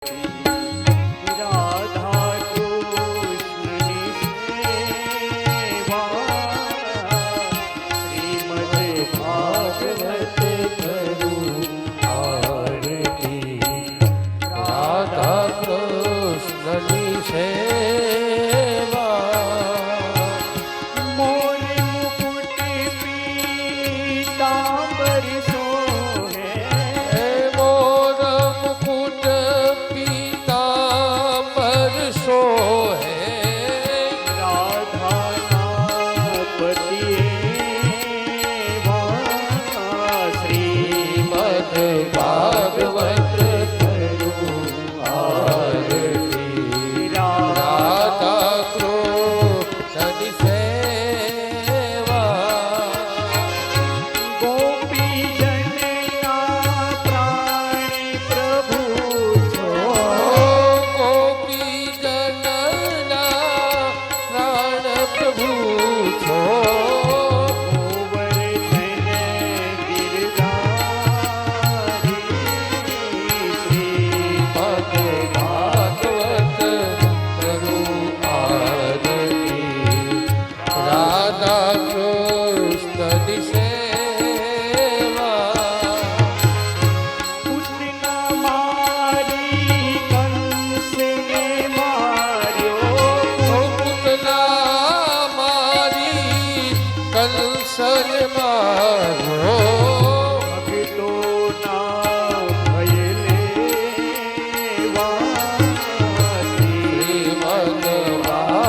भागवत करो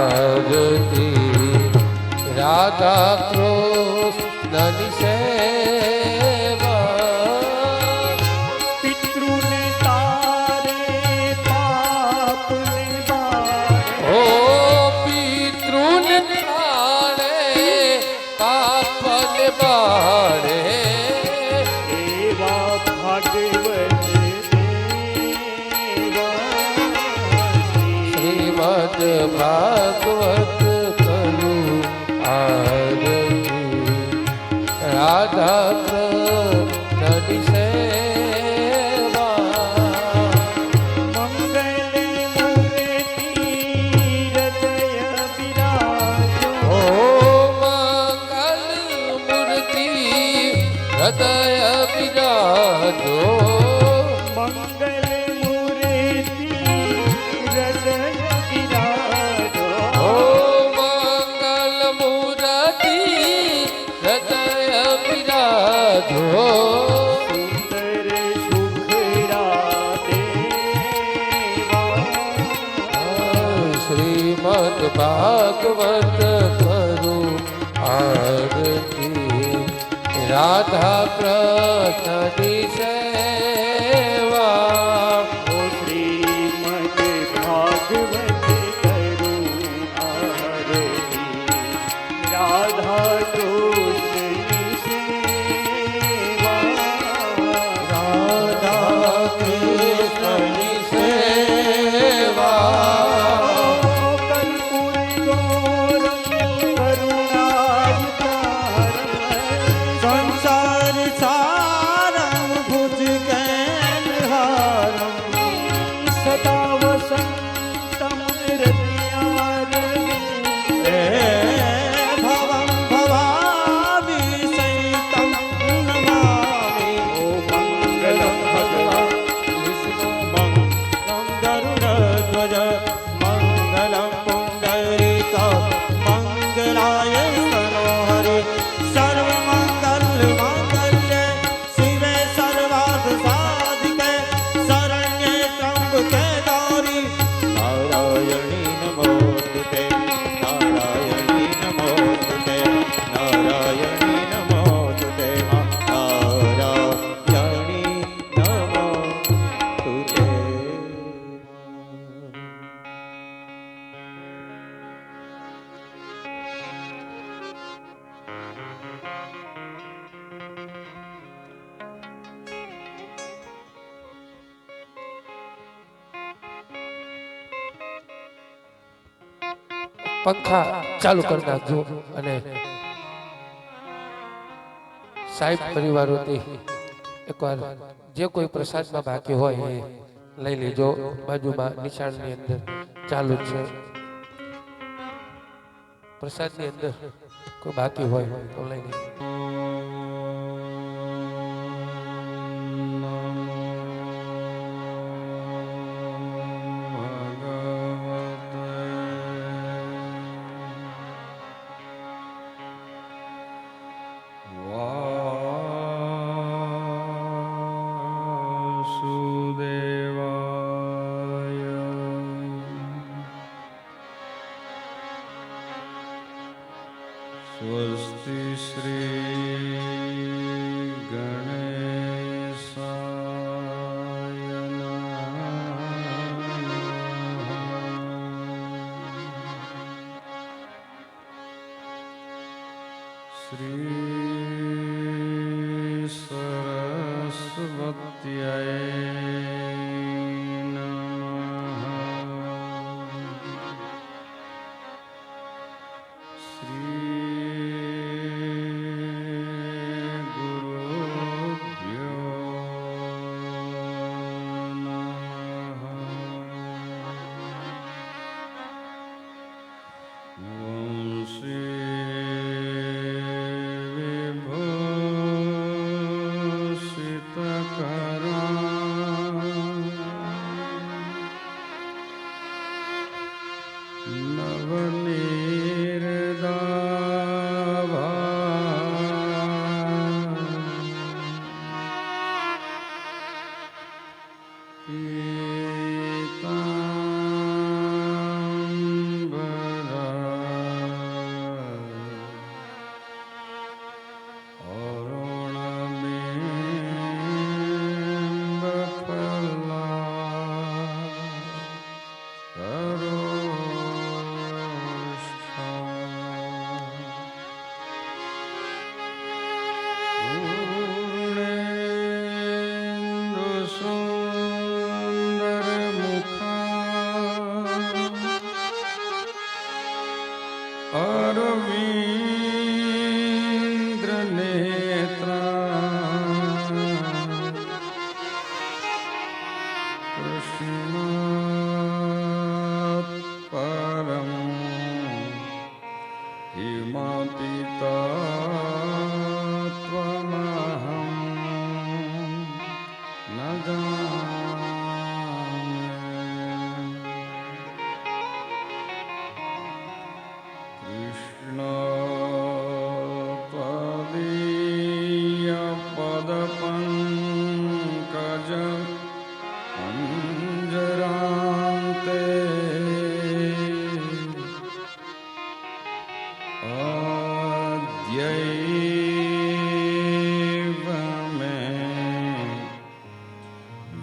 आरती राधा कृष्ण सेवा ओ श्रीमद् भागवत करो आरती राधा कृष्ण सेवा राधा कृष्ण सेवा पंखा चालू कर नाखजो અને સાહેબ પરિવારોથી એકવાર જે કોઈ પ્રસાદમાં બાકી હોય એ લઈ લેજો. બાજુમાં નિશાળની અંદર ચાલુ જ છે. પ્રસાદની અંદર કોઈ બાકી હોય તો લઈ લેજો. स्वस्ति श्री गणेशाय नमः। श्री सरस्वत्यै नमः। श्री अरविंद्र नेत्रा कृष्णात् परं हिमपिता त्वमहं न जाने। कृष्ण त्वदीय पदपङ्कज अञ्जरान्ते अद्यैव मे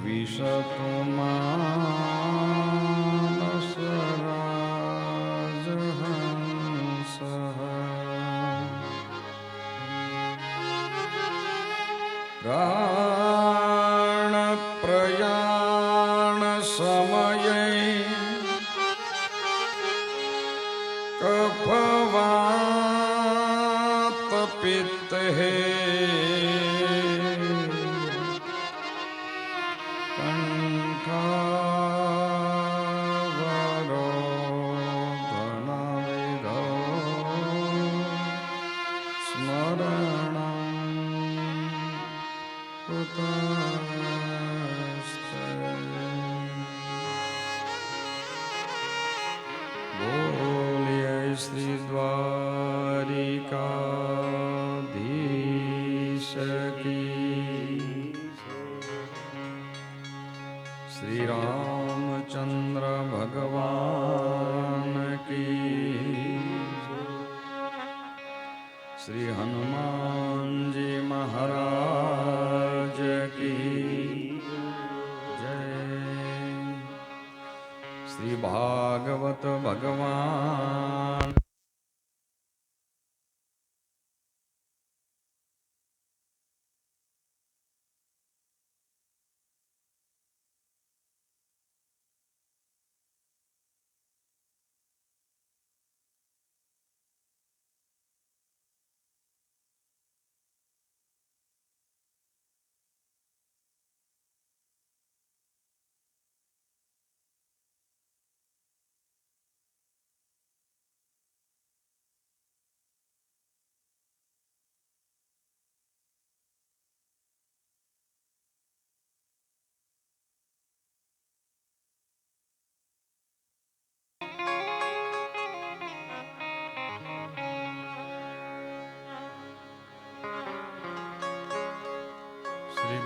विशतु मानसराजहंसः। प्राणप्रयाण समये कफवातपित्तः कण्ठावरोधनविधौ स्मरणं कुतस्ते। बोलिए श्री द्वारिकाधीश की, श्री रामचंद्र भगवान की, श्री हनुमान जी महाराज की जय। श्री भागवत भगवान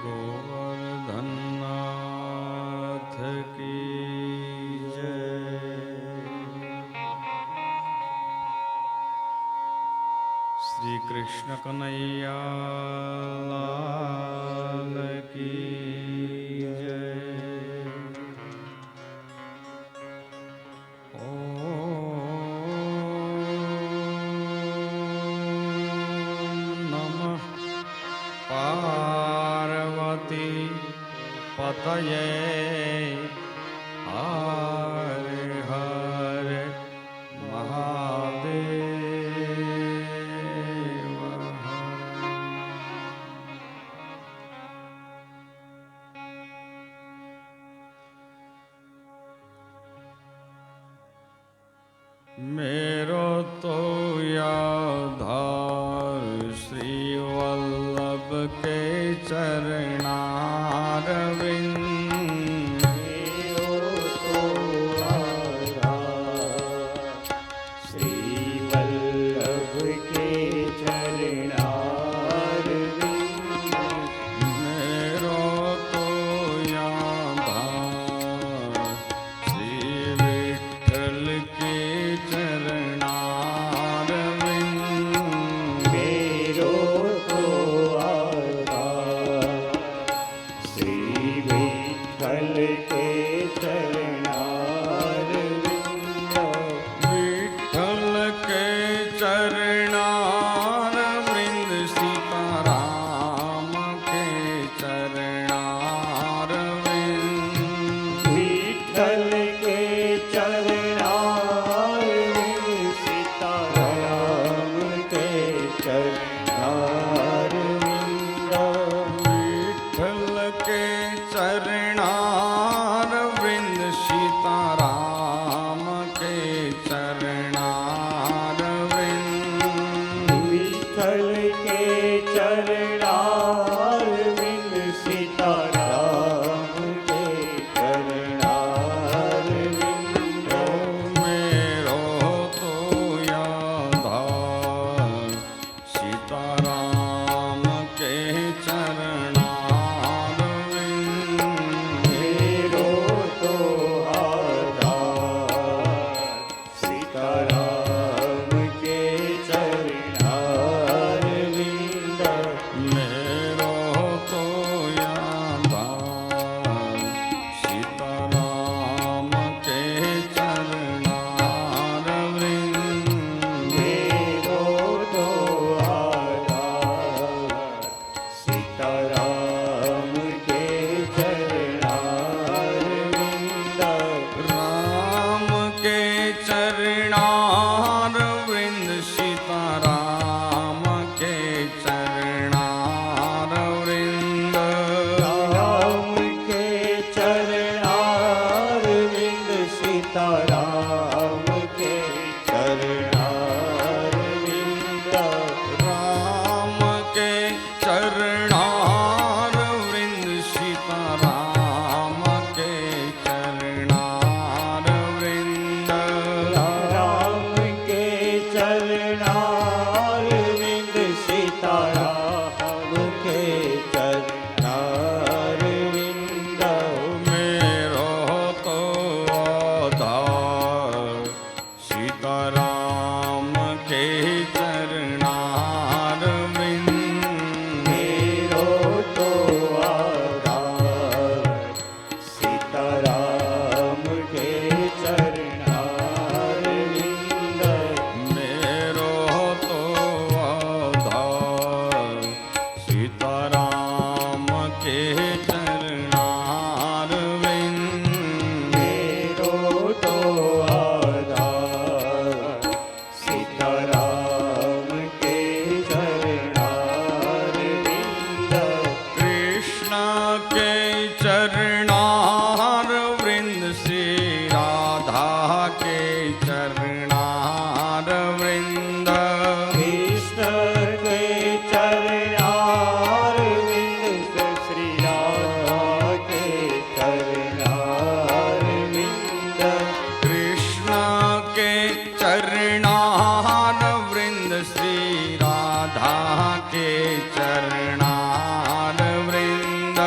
गोवर्धननाथ की श्री कृष्ण कन्हैया लाल की जय। ओम नमः पार्वती पतये हरे हरे महादेव मेरो तो याधार श्री वल्लभ के चरणारविंद श्री राधा के चरणार वृंद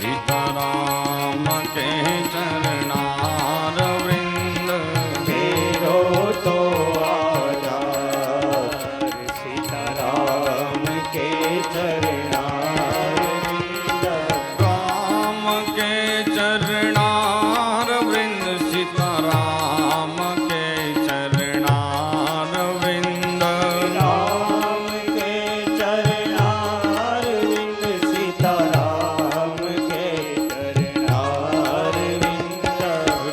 सीताराम के चरणार वृंद मेरो तो आधार सीताराम के चरणारविंद राम के चरणार वृंद सीताराम के चरणार वृंद राम के चरणारविंद सीताराम के चरणारविंद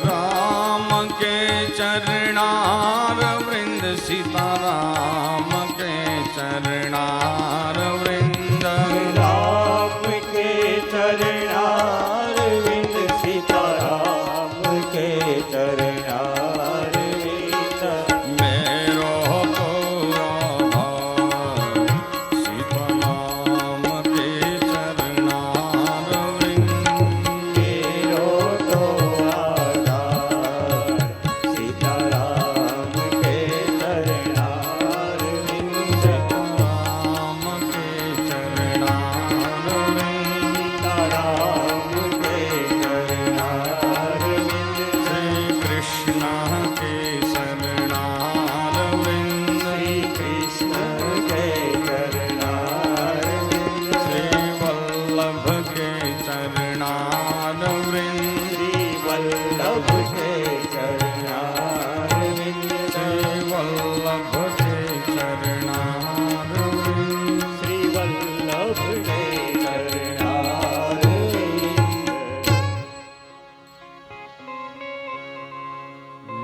राम के चरणार वृंद सीताराम के चरणार वृंद राम के चरणारविंद सीताराम के चरणारविंद मेरो तो आधार सीताराम के चरणार वृंद मेरो तो आधार सीताराम के चरणारविंद राम के चरणार वृंद सीताराम के चरणारविंद श्री कृष्ण के शरणार वृंद श्री कृष्ण के चरणारविंद श्री वल्लभ के चरणार वृंद श्री वल्लभ के चरणारविंद श्री वल्लभ के चरणार वृंद श्री वल्लभ के चरणारविंद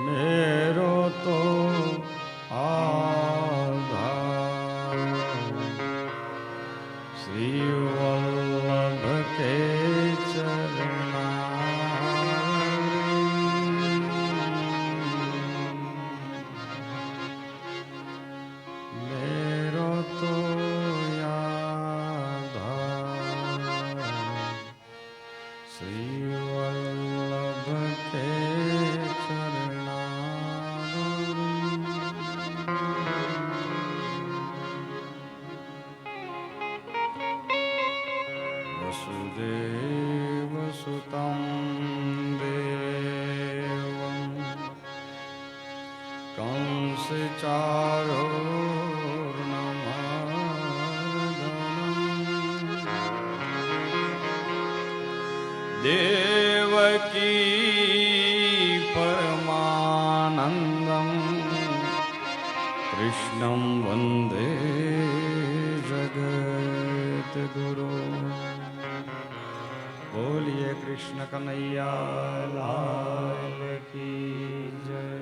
मेरो तो आधार श्री वल्लभ के चरणार मेरो तो आधार श्री वल्लभ के वसुदेव सुतं देवं कंस देवकी परमानन्दं कृष्णं वन्दे जगद्गुरो बोलिए कृष्ण कन्हैया लाल की जय।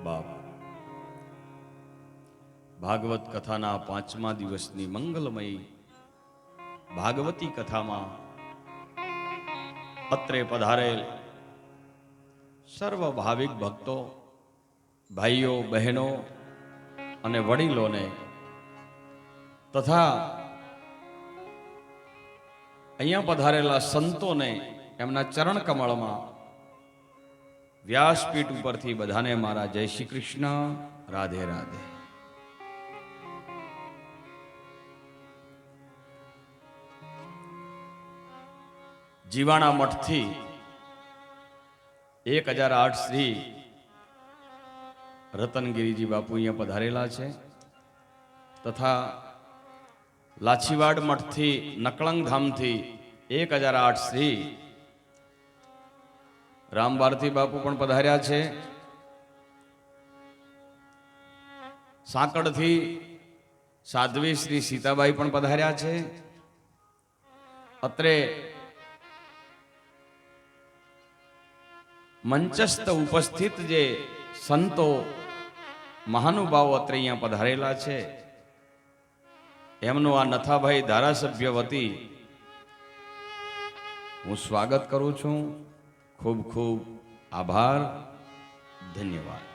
બાપ ભાગવત કથાના 5મા દિવસની મંગલમય ભાગવતી કથામાં અત્રે પધારેલ સર્વ ભાવિક ભક્તો ભાઈઓ બહેનો અને વડીલોને તથા અહીંયા પધારેલા સંતોને એમના ચરણ કમળમાં વ્યાસપીઠ ઉપરથી બધાને મારા જય શ્રી કૃષ્ણ રાધે રાધે। જીવાણા મઠથી 1008 શ્રી રતનગીરીજી બાપુ અહીંયા પધારેલા છે તથા લાછીવાડ મઠથી નકળંગ ધામથી 1008 શ્રી રામબારથી બાપુ પણ પધાર્યા છે। સાંકળથી સાધ્વી શ્રી સીતાબાઈ પણ પધાર્યા છે। અત્રે મંચસ્થ ઉપસ્થિત જે સંતો મહાનુભાવો અત્રે અહીંયા પધારેલા છે એમનું આ નથાભાઈ ધારાસભ્ય વતી હું સ્વાગત કરું છું। ખૂબ ખૂબ આભાર, ધન્યવાદ।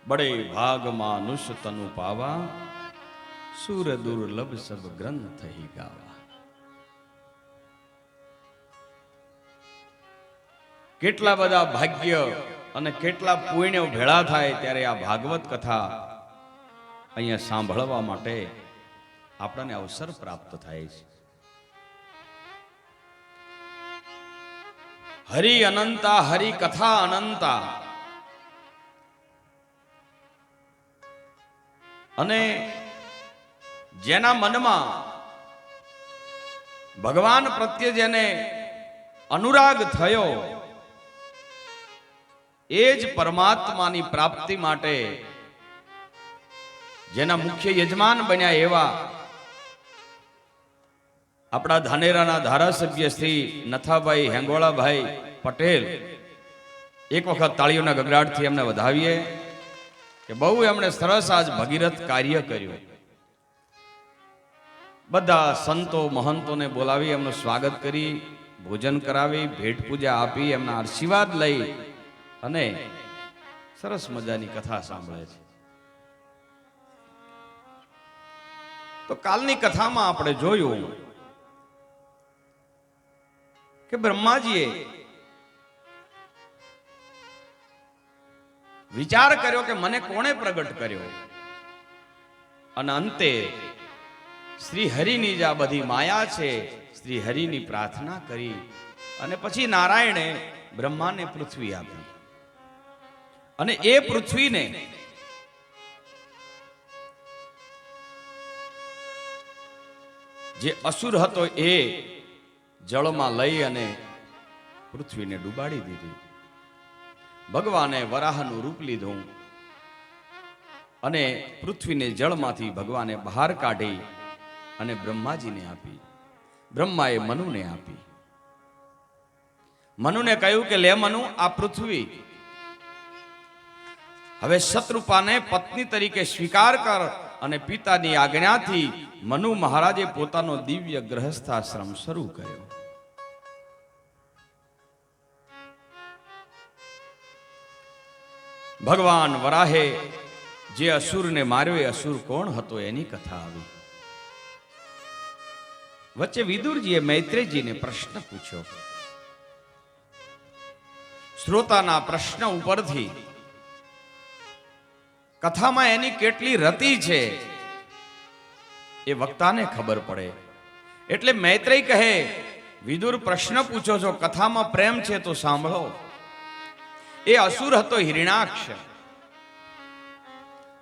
बड़े भाग मानुष तनु पावा, सुर दुर्लभ सब ग्रंथ ही गावा। કેટલા બધા ભાગ્ય અને કેટલા પુણ્ય ભેળા થાય ત્યારે આ ભાગવત કથા અહીંયા સાંભળવા માટે આપણને અવસર પ્રાપ્ત થાય છે. હરિ અનંતા, હરિ કથા અનંતા. અને જેના મનમાં ભગવાન પ્રત્યે જેને અનુરાગ થયો એ જ પરમાત્માની પ્રાપ્તિ માટે જેના મુખ્ય યજમાન બન્યા એવા આપણા ધાનેરાના ધારાસભ્ય શ્રી નથાભાઈ હેંગોળાભાઈ પટેલ, એક વખત તાળીઓના ગગડાટથી એમને વધાવીએ કે બહુ એમણે સરસ આજ ભગીરથ કાર્ય કર્યું. બધા સંતો મહંતોને બોલાવી એમનું સ્વાગત કરી, ભોજન કરાવી, ભેટ પૂજા આપી, એમના આશીર્વાદ લઈ અને સરસ મજાની કથા સાંભળે છે. તો કાલની કથામાં આપણે જોયું કે બ્રહ્માજીએ વિચાર કર્યો કે મને કોણે પ્રગટ કર્યો, અને અંતે શ્રી હરિની જ આ બધી માયા છે, શ્રી હરિની પ્રાર્થના કરી અને પછી નારાયણે બ્રહ્માને પૃથ્વી આપી. અને એ પૃથ્વીને જે અસુર હતો એ જળમાં લઈ અને પૃથ્વીને ડૂબાડી દીધી. ભગવાને વરાહનું રૂપ લીધું અને પૃથ્વીને જળમાંથી ભગવાને બહાર કાઢી અને બ્રહ્માજીને આપી. બ્રહ્માએ મનુને આપી. મનુને કહ્યું કે લે મનુ, આ પૃથ્વી હવે શત્રુપાને પત્ની તરીકે સ્વીકાર કર. અને પિતાની આજ્ઞાથી મનુ મહારાજે પોતાનો દિવ્ય ગ્રહસ્થાશ્રમ શરૂ કર્યો. ભગવાન વરાહે જે અસુરને માર્યો એ અસુર કોણ હતો એની કથા આવી. વચ્ચે વિદુરજીએ મૈત્રેયજીને પ્રશ્ન પૂછ્યો. શ્રોતાના પ્રશ્ન ઉપરથી કથામાં એની કેટલી રતિ છે એ વક્તાને ખબર પડે. એટલે મૈત્રેય કહે, વિદુર પ્રશ્ન પૂછો છો, કથામાં પ્રેમ છે તો સાંભળો. એ અસુર હતો હિરણાક્ષ,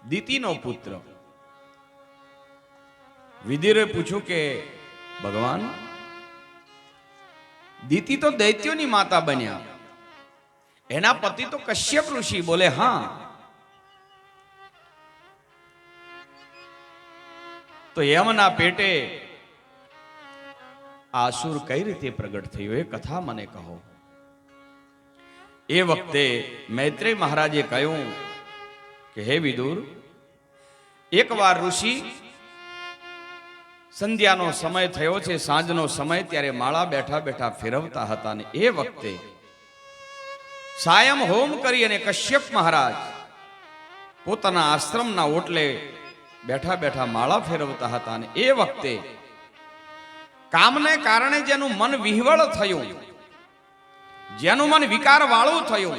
દિતિનો પુત્ર. વિદુરે પૂછ્યું કે ભગવાન, દિતિ તો દૈત્યોની માતા બન્યા, એના પતિ તો કશ્યપ ઋષિ. બોલે હા. તો એમના પેટે આ અસુર કઈ રીતે પ્રગટ થયો એ કથા મને કહો. એ વખતે મૈત્રેય મહારાજે કહ્યું કે હે વિદુર, એકવાર ઋષિ સંધ્યાનો સમય થયો છે, સાંજનો સમય, ત્યારે માળા બેઠા બેઠા ફેરવતા હતા. ને એ વખતે સાયમ હોમ કરી અને કશ્યપ મહારાજ પોતાના આશ્રમના ઓટલે બેઠા બેઠા માળા ફેરવતા હતા. અને એ વખતે કામને કારણે જેનું મન વિહવળ થયું, જેનું મન વિકાર વાળું થયું,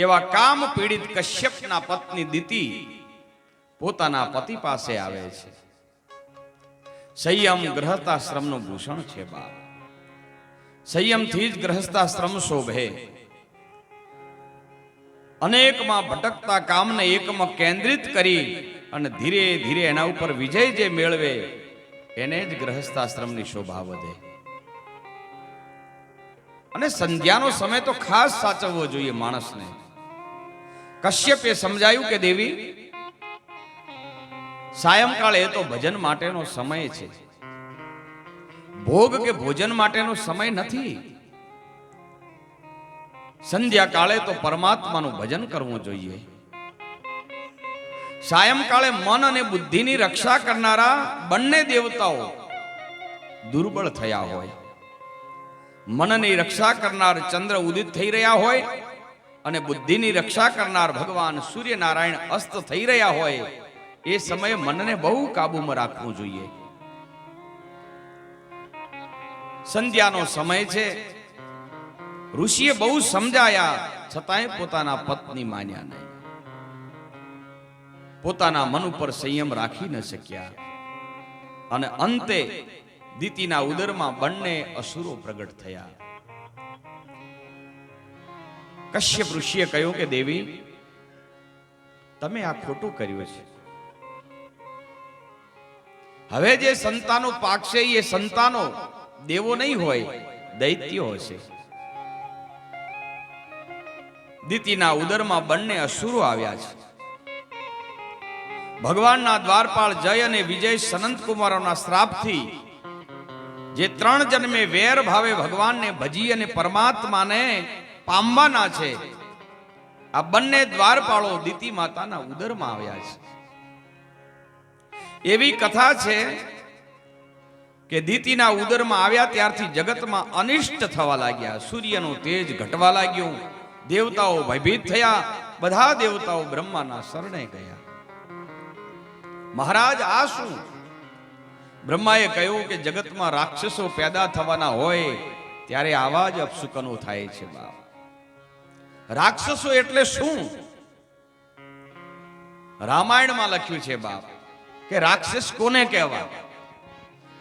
એવા કામ પીડિત કશ્યપના પત્ની દિતિ પોતાના પતિ પાસે આવે છે. સંયમ ગ્રહસ્થાશ્રમનું ભૂષણ છે બાપ. સંયમથી જ ગ્રહસ્થાશ્રમ શોભે. અનેકમાં ભટકતા કામને એકમાં કેન્દ્રિત કરી અને ધીરે ધીરે એના ઉપર વિજય જે મેળવે એને જ ગ્રહસ્થાશ્રમની શોભા વધે. અને સંધ્યાનો સમય તો ખાસ સાચવવો જોઈએ માણસને. કશ્યપે સમજાયું કે દેવી, સાયંકાળે એ તો ભજન માટેનો સમય છે, ભોગ કે ભોજન માટેનો સમય નથી. સંધ્યા કાળે તો પરમાત્માનું ભજન કરવું જોઈએ. સાયંકાળે મન અને બુદ્ધિની રક્ષા કરનારા બંને દેવતાઓ દુર્બળ થયા હોય, મનની રક્ષા કરનાર ચંદ્ર ઉદિત થઈ રહ્યા હોય અને બુદ્ધિની રક્ષા કરનાર ભગવાન સૂર્યનારાયણ અસ્ત થઈ રહ્યા હોય, એ સમયે મનને બહુ કાબુમાં રાખવું જોઈએ. સંધ્યાનો સમય છે, ઋષિએ બહુ સમજાયા છતાંય પોતાના પત્ની માન્યા નહીં, પોતાના મન ઉપર સંયમ રાખી ન શક્યા અને અંતે દિતિના ઉદરમાં બંને અસુરો પ્રગટ થયા. કશ્યપ ઋષિએ કહ્યું કે દેવી, તમે આ ખોટું કર્યું છે. હવે જે સંતાનો પાકશે એ સંતાનો દેવો નહીં હોય, દૈત્યો હશે. દિતિના ઉદરમાં બંને અસુરો આવ્યા છે. ભગવાનના દ્વારપાળ જય અને વિજય સનંત કુમારોના શ્રાપથી જે 3 જન્મે વેર ભાવે ભગવાનને ભજી અને પરમાત્માને પામવાના છે, આ બંને દ્વારપાળો દિતિ માતાના ઉદરમાં આવ્યા છે. એવી કથા છે કે દિતિના ઉદરમાં આવ્યા ત્યારથી જગતમાં અનિષ્ટ થવા લાગ્યા, સૂર્યનું તેજ ઘટવા લાગ્યું, દેવતાઓ ભયભીત થયા, બધા દેવતાઓ બ્રહ્માના શરણે ગયા. મહારાજ આ શું? બ્રહ્માએ કહ્યું કે જગતમાં રાક્ષસો પેદા થવાના હોય ત્યારે આવા જ અપશુકનો થાય છે. બાપ, રાક્ષસો એટલે શું? રામાયણમાં લખ્યું છે બાપ કે રાક્ષસ કોને કહેવાય?